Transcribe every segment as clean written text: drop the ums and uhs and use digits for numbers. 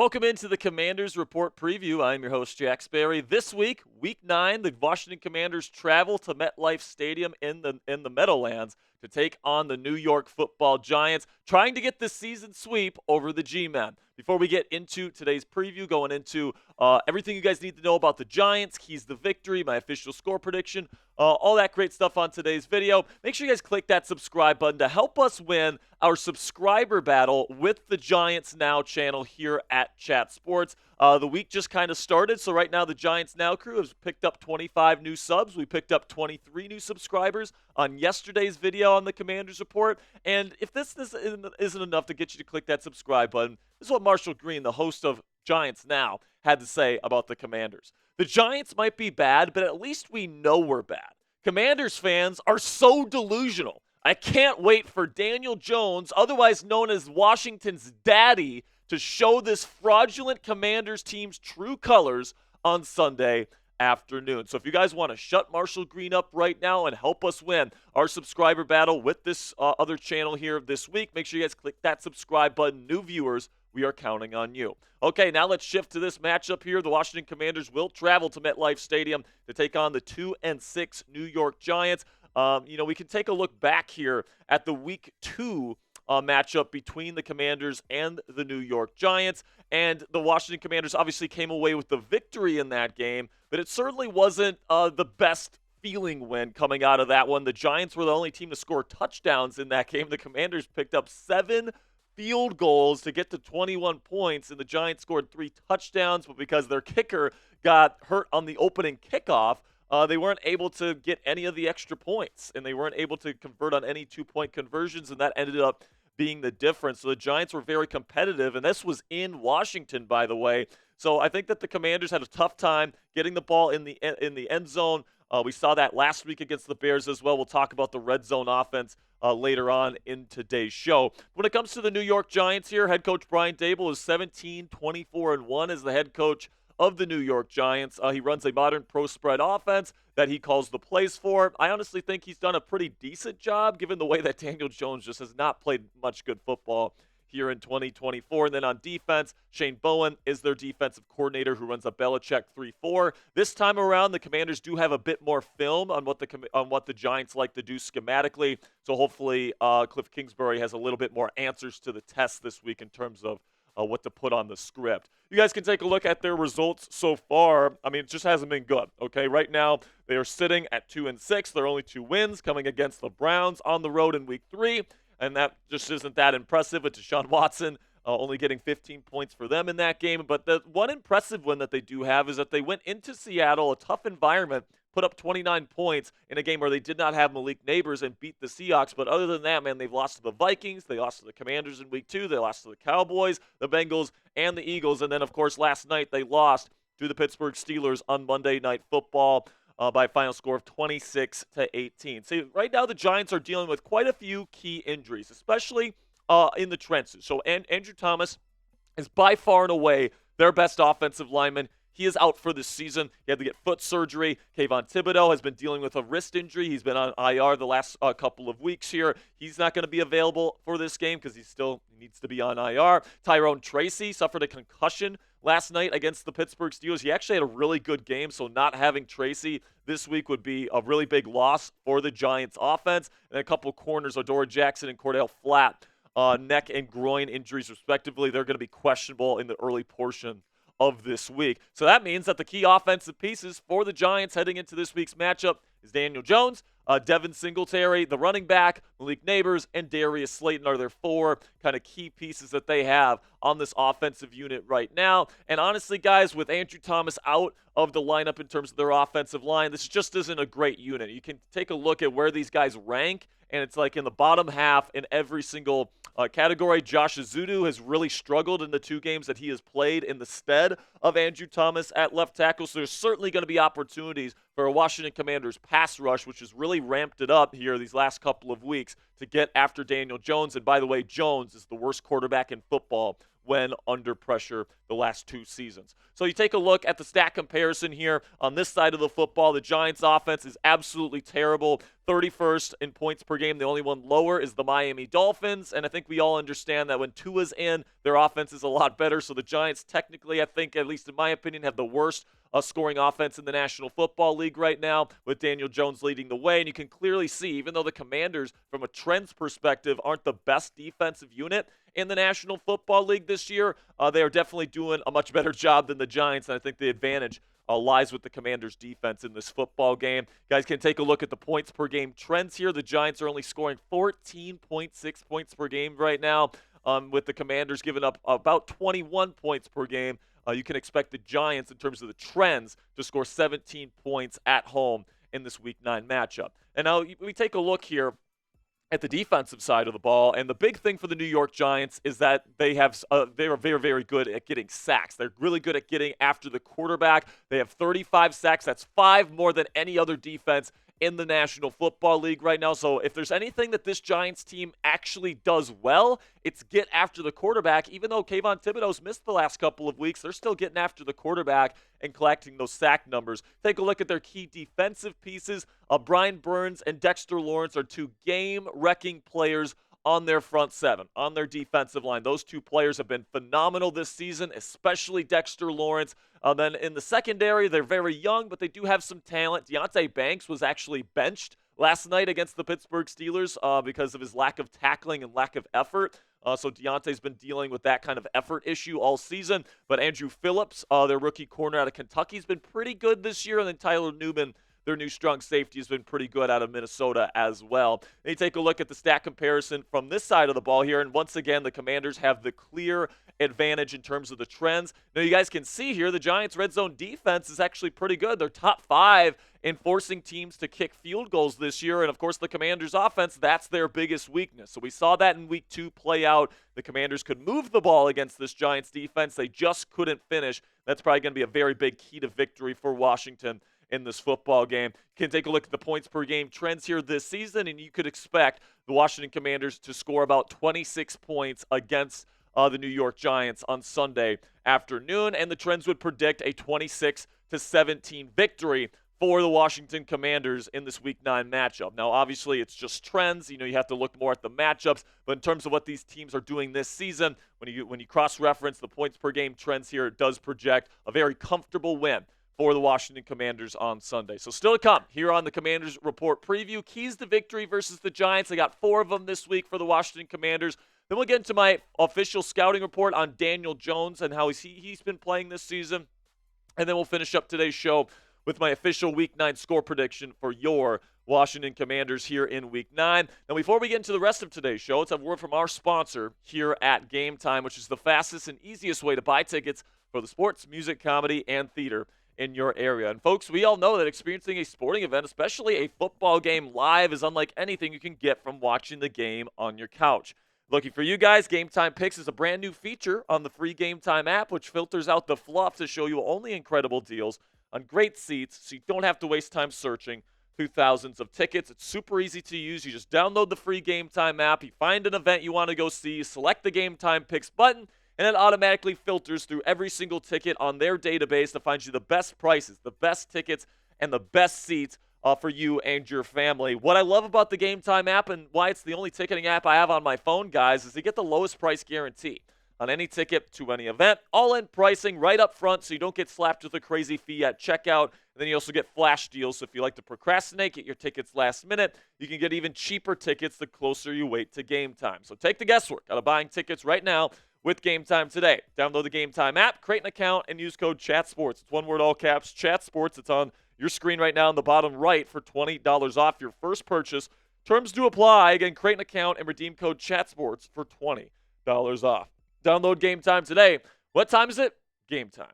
Welcome into the Commanders Report Preview. I'm your host, Jack Sperry. This week, Week 9, the Washington Commanders travel to MetLife Stadium in the Meadowlands to take on the New York Football Giants, trying to get the season sweep over the G-Men. Before we get into today's preview, going into everything you guys need to know about the Giants, keys to victory, my official score prediction, all that great stuff on today's video. Make sure you guys click that subscribe button to help us win our subscriber battle with the Giants Now channel here at Chat Sports. The week just kind of started, so right now the Giants Now crew has picked up 25 new subs. We picked up 23 new subscribers on yesterday's video on the Commanders Report. And if this isn't enough to get you to click that subscribe button, this is what Marshall Green, the host of Giants Now, had to say about the Commanders. The Giants might be bad, but at least we know we're bad. Commanders fans are so delusional. I can't wait for Daniel Jones, otherwise known as Washington's daddy, to show this fraudulent Commanders team's true colors on Sunday afternoon. So if you guys want to shut Marshall Green up right now and help us win our subscriber battle with this other channel here this week, make sure you guys click that subscribe button. New viewers, we are counting on you. Okay, now let's shift to this matchup here. The Washington Commanders will travel to MetLife Stadium to take on the 2-6 New York Giants. We can take a look back here at the Week 2 matchup between the Commanders and the New York Giants. And the Washington Commanders obviously came away with the victory in that game, but it certainly wasn't the best feeling win coming out of that one. The Giants were the only team to score touchdowns in that game. The Commanders picked up 7 field goals to get to 21 points, and the Giants scored 3 touchdowns, but because their kicker got hurt on the opening kickoff, they weren't able to get any of the extra points, and they weren't able to convert on any 2-point conversions, and that ended up being the difference. So the Giants were very competitive, and this was in Washington, by the way. So I think that the Commanders had a tough time getting the ball in the end zone. We saw that last week against the Bears as well. We'll talk about the red zone offense later on in today's show. When it comes to the New York Giants here, head coach Brian Daboll is 17-24-1 as the head coach of the New York Giants. He runs a modern pro spread offense that he calls the plays for. I honestly think he's done a pretty decent job given the way that Daniel Jones just has not played much good football here in 2024. And then on defense, Shane Bowen is their defensive coordinator who runs a Belichick 3-4. This time around, the Commanders do have a bit more film on what the Giants like to do schematically. So hopefully Cliff Kingsbury has a little bit more answers to the test this week in terms of what to put on the script. You guys can take a look at their results so far. I mean, it just hasn't been good, okay? Right now, they are sitting at 2-6. They're only 2 wins coming against the Browns on the road in Week 3, and that just isn't that impressive with Deshaun Watson only getting 15 points for them in that game. But the one impressive win that they do have is that they went into Seattle, a tough environment, put up 29 points in a game where they did not have Malik Neighbors and beat the Seahawks. But other than that, man, they've lost to the Vikings. They lost to the Commanders in Week 2. They lost to the Cowboys, the Bengals, and the Eagles. And then, of course, last night they lost to the Pittsburgh Steelers on Monday Night Football by a final score of 26-18. See, right now the Giants are dealing with quite a few key injuries, especially in the trenches. So Andrew Thomas is by far and away their best offensive lineman. He is out for this season. He had to get foot surgery. Kayvon Thibodeau has been dealing with a wrist injury. He's been on IR the last couple of weeks here. He's not going to be available for this game because he still needs to be on IR. Tyrone Tracy suffered a concussion last night against the Pittsburgh Steelers. He actually had a really good game, so not having Tracy this week would be a really big loss for the Giants offense. And a couple corners, Adoree Jackson and Cordell Flatt, neck and groin injuries respectively. They're going to be questionable in the early portion of this week. So that means that the key offensive pieces for the Giants heading into this week's matchup is Daniel Jones, Devin Singletary, the running back, Malik Neighbors, and Darius Slayton are their 4 kind of key pieces that they have on this offensive unit right now. And honestly, guys, with Andrew Thomas out of the lineup in terms of their offensive line, this just isn't a great unit. You can take a look at where these guys rank, and it's like in the bottom half in every single category. Josh Azudu has really struggled in the 2 games that he has played in the stead of Andrew Thomas at left tackle. So there's certainly going to be opportunities for a Washington Commanders pass rush, which has really ramped it up here these last couple of weeks to get after Daniel Jones. And by the way, Jones is the worst quarterback in football when under pressure the last 2 seasons. So you take a look at the stat comparison here on this side of the football. The Giants offense is absolutely terrible. 31st in points per game. The only one lower is the Miami Dolphins. And I think we all understand that when Tua's in, their offense is a lot better. So the Giants technically, I think, at least in my opinion, have the worst scoring offense in the National Football League right now, with Daniel Jones leading the way. And you can clearly see, even though the Commanders, from a trends perspective, aren't the best defensive unit in the National Football League this year, they are definitely doing a much better job than the Giants. And I think the advantage lies with the Commanders' defense in this football game. Guys can take a look at the points per game trends here. The Giants are only scoring 14.6 points per game right now, with the Commanders giving up about 21 points per game. You can expect the Giants, in terms of the trends, to score 17 points at home in this Week 9 matchup. And now we take a look here at the defensive side of the ball, and the big thing for the New York Giants is that they are very, very good at getting sacks. They're really good at getting after the quarterback. They have 35 sacks. That's 5 more than any other defense in the National Football League right now. So if there's anything that this Giants team actually does well, it's get after the quarterback. Even though Kayvon Thibodeau's missed the last couple of weeks, they're still getting after the quarterback and collecting those sack numbers. Take a look at their key defensive pieces. Brian Burns and Dexter Lawrence are 2 game-wrecking players on their front 7, on their defensive line. Those 2 players have been phenomenal this season, especially Dexter Lawrence. Then in the secondary, they're very young, but they do have some talent. Deonte Banks was actually benched last night against the Pittsburgh Steelers because of his lack of tackling and lack of effort. So Deontay's been dealing with that kind of effort issue all season. But Andrew Phillips, their rookie corner out of Kentucky, has been pretty good this year. And then Tyler Newman, their new strong safety, has been pretty good out of Minnesota as well. And you take a look at the stat comparison from this side of the ball here, and once again, the Commanders have the clear advantage in terms of the trends. Now, you guys can see here the Giants' red zone defense is actually pretty good. They're top 5 in forcing teams to kick field goals this year, and of course, the Commanders' offense, that's their biggest weakness. So we saw that in Week 2 play out. The Commanders could move the ball against this Giants defense. They just couldn't finish. That's probably going to be a very big key to victory for Washington in this football game. You can take a look at the points per game trends here this season, and you could expect the Washington Commanders to score about 26 points against the New York Giants on Sunday afternoon, and the trends would predict a 26-17 victory for the Washington Commanders in this Week 9 matchup. Now, obviously, it's just trends. You have to look more at the matchups, but in terms of what these teams are doing this season, when you cross-reference the points per game trends here, it does project a very comfortable win for the Washington Commanders on Sunday. So still to come here on the Commanders Report Preview. Keys to victory versus the Giants. I got 4 of them this week for the Washington Commanders. Then we'll get into my official scouting report on Daniel Jones and how he's been playing this season. And then we'll finish up today's show with my official Week 9 score prediction for your Washington Commanders here in Week 9. Now, before we get into the rest of today's show, let's have a word from our sponsor here at Game Time, which is the fastest and easiest way to buy tickets for the sports, music, comedy, and theater in your area. And folks, we all know that experiencing a sporting event, especially a football game live, is unlike anything you can get from watching the game on your couch. Looking for you guys, Game Time Picks is a brand new feature on the free Game Time app, which filters out the fluff to show you only incredible deals on great seats, so you don't have to waste time searching through thousands of tickets. It's super easy to use. You just download the free Game Time app, you find an event you want to go see, you select the Game Time Picks button, and it automatically filters through every single ticket on their database to find you the best prices, the best tickets, and the best seats for you and your family. What I love about the Game Time app and why it's the only ticketing app I have on my phone, guys, is you get the lowest price guarantee on any ticket to any event. All-in pricing right up front so you don't get slapped with a crazy fee at checkout. And then you also get flash deals. So if you like to procrastinate, get your tickets last minute, you can get even cheaper tickets the closer you wait to game time. So take the guesswork out of buying tickets right now with Game Time today. Download the Game Time app, create an account, and use code CHATSPORTS. It's one word, all caps, CHATSPORTS. It's on your screen right now in the bottom right for $20 off your first purchase. Terms do apply. Again, create an account and redeem code CHATSPORTS for $20 off. Download Game Time today. What time is it? Game time.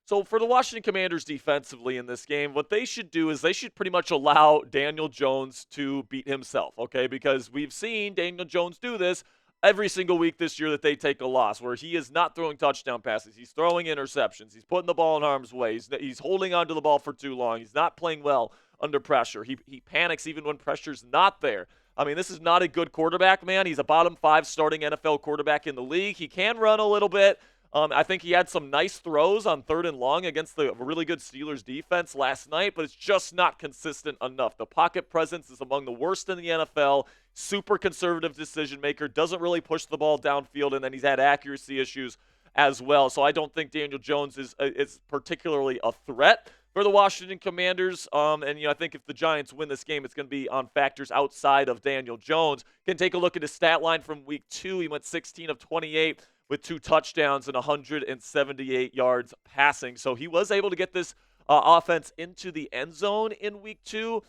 So for the Washington Commanders defensively in this game, what they should do is they should pretty much allow Daniel Jones to beat himself, okay? Because we've seen Daniel Jones do this every single week this year that they take a loss, where he is not throwing touchdown passes. He's throwing interceptions. He's putting the ball in harm's way. He's holding onto the ball for too long. He's not playing well under pressure. He panics even when pressure's not there. I mean, this is not a good quarterback, man. He's a bottom 5 starting NFL quarterback in the league. He can run a little bit, I think he had some nice throws on 3rd and long against the really good Steelers defense last night, but it's just not consistent enough. The pocket presence is among the worst in the NFL. Super conservative decision maker, doesn't really push the ball downfield, and then he's had accuracy issues as well. So I don't think Daniel Jones is particularly a threat for the Washington Commanders. And I think if the Giants win this game, it's going to be on factors outside of Daniel Jones. Can take a look at his stat line from week 2. He went 16 of 28 with 2 touchdowns and 178 yards passing. So he was able to get this offense into the end zone in week 2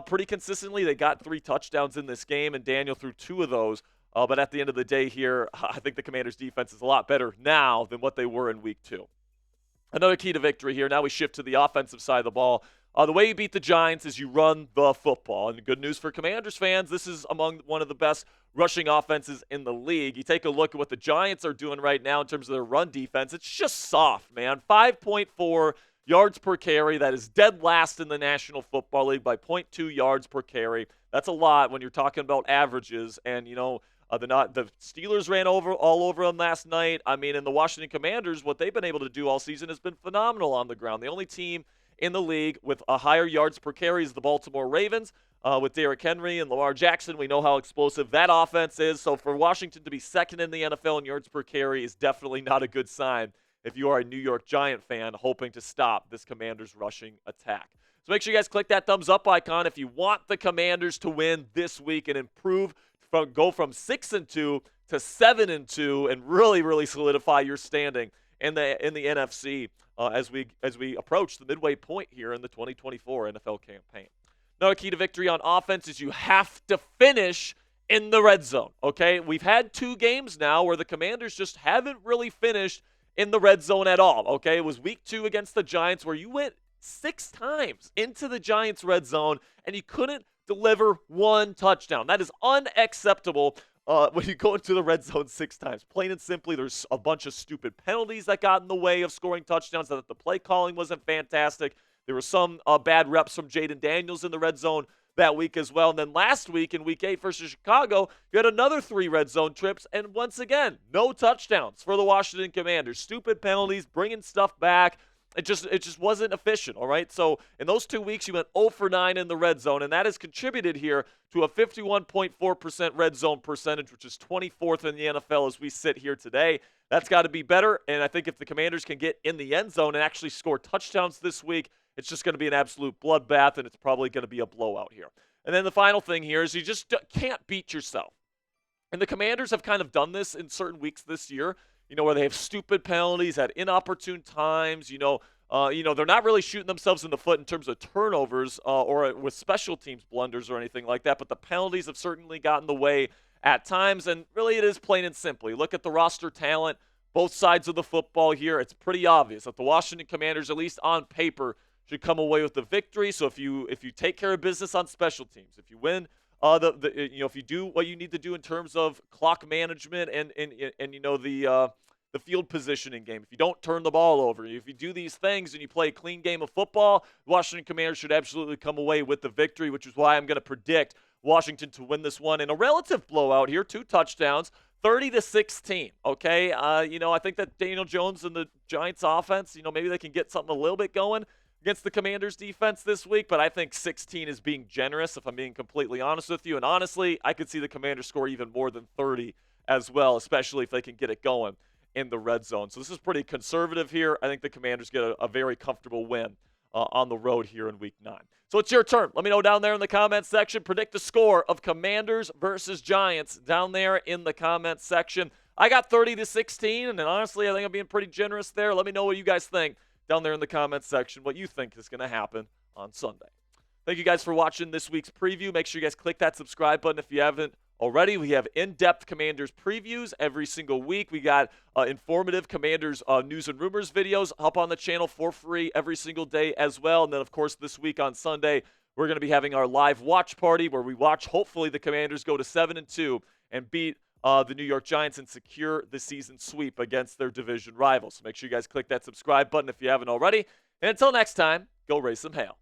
pretty consistently. They got 3 touchdowns in this game, and Daniel threw 2 of those. But at the end of the day here, I think the Commanders' defense is a lot better now than what they were in week 2. Another key to victory here. Now we shift to the offensive side of the ball. The way you beat the Giants is you run the football. And good news for Commanders fans, this is among one of the best rushing offenses in the league. You take a look at what the Giants are doing right now in terms of their run defense. It's just soft, man. 5.4 yards per carry. That is dead last in the National Football League by 0.2 yards per carry. That's a lot when you're talking about averages. And, the Steelers ran all over them last night. I mean, and the Washington Commanders, what they've been able to do all season has been phenomenal on the ground. The only team in the league with a higher yards per carry is the Baltimore Ravens. With Derrick Henry and Lamar Jackson, we know how explosive that offense is. So for Washington to be second in the NFL in yards per carry is definitely not a good sign if you are a New York Giant fan hoping to stop this Commanders rushing attack. So make sure you guys click that thumbs up icon if you want the Commanders to win this week and improve, go from 6-2 to 7-2, and really solidify your standing in the NFC as we approach the midway point here in the 2024 NFL campaign. Another key to victory on offense is you have to finish in the red zone. Okay, we've had 2 games now where the Commanders just haven't really finished in the red zone at all. Okay, it was week 2 against the Giants where you went 6 times into the Giants' red zone and you couldn't deliver 1 touchdown. That is unacceptable when you go into the red zone 6 times. Plain and simply, there's a bunch of stupid penalties that got in the way of scoring touchdowns, that the play calling wasn't fantastic. There were some bad reps from Jaden Daniels in the red zone that week as well. And then last week in week 8 versus Chicago, you had another 3 red zone trips, and once again, no touchdowns for the Washington Commanders. Stupid penalties, bringing stuff back. It just wasn't efficient, all right? So in those 2 weeks, you went 0 for 9 in the red zone, and that has contributed here to a 51.4% red zone percentage, which is 24th in the NFL as we sit here today. That's got to be better, and I think if the Commanders can get in the end zone and actually score touchdowns this week, it's just going to be an absolute bloodbath, and it's probably going to be a blowout here. And then the final thing here is you just can't beat yourself. And the Commanders have kind of done this in certain weeks this year, where they have stupid penalties at inopportune times. They're not really shooting themselves in the foot in terms of turnovers or with special teams blunders or anything like that, but the penalties have certainly gotten in the way at times, and really it is plain and simply. Look at the roster talent, both sides of the football here. It's pretty obvious that the Washington Commanders, at least on paper, should come away with the victory. So if you take care of business on special teams, if you win, if you do what you need to do in terms of clock management and the field positioning game, if you don't turn the ball over, if you do these things and you play a clean game of football, the Washington Commanders should absolutely come away with the victory, which is why I'm going to predict Washington to win this one in a relative blowout here, 2 touchdowns, 30-16. Okay, I think that Daniel Jones and the Giants offense, maybe they can get something a little bit going against the Commanders defense this week, but I think 16 is being generous, if I'm being completely honest with you. And honestly, I could see the Commanders score even more than 30 as well, especially if they can get it going in the red zone. So this is pretty conservative here. I think the Commanders get a very comfortable win on the road here in week 9. So it's your turn. Let me know down there in the comments section. Predict the score of Commanders versus Giants down there in the comments section. I got 30-16, and honestly, I think I'm being pretty generous there. Let me know what you guys think down there in the comments section, what you think is going to happen on Sunday. Thank you guys for watching this week's preview. Make sure you guys click that subscribe button if you haven't already. We have in-depth Commanders previews every single week. We got informative Commanders news and rumors videos up on the channel for free every single day as well. And then, of course, this week on Sunday, we're going to be having our live watch party where we watch, hopefully, the Commanders go to 7-2 and beat the New York Giants and secure the season sweep against their division rivals. So make sure you guys click that subscribe button if you haven't already. And until next time, go raise some hail.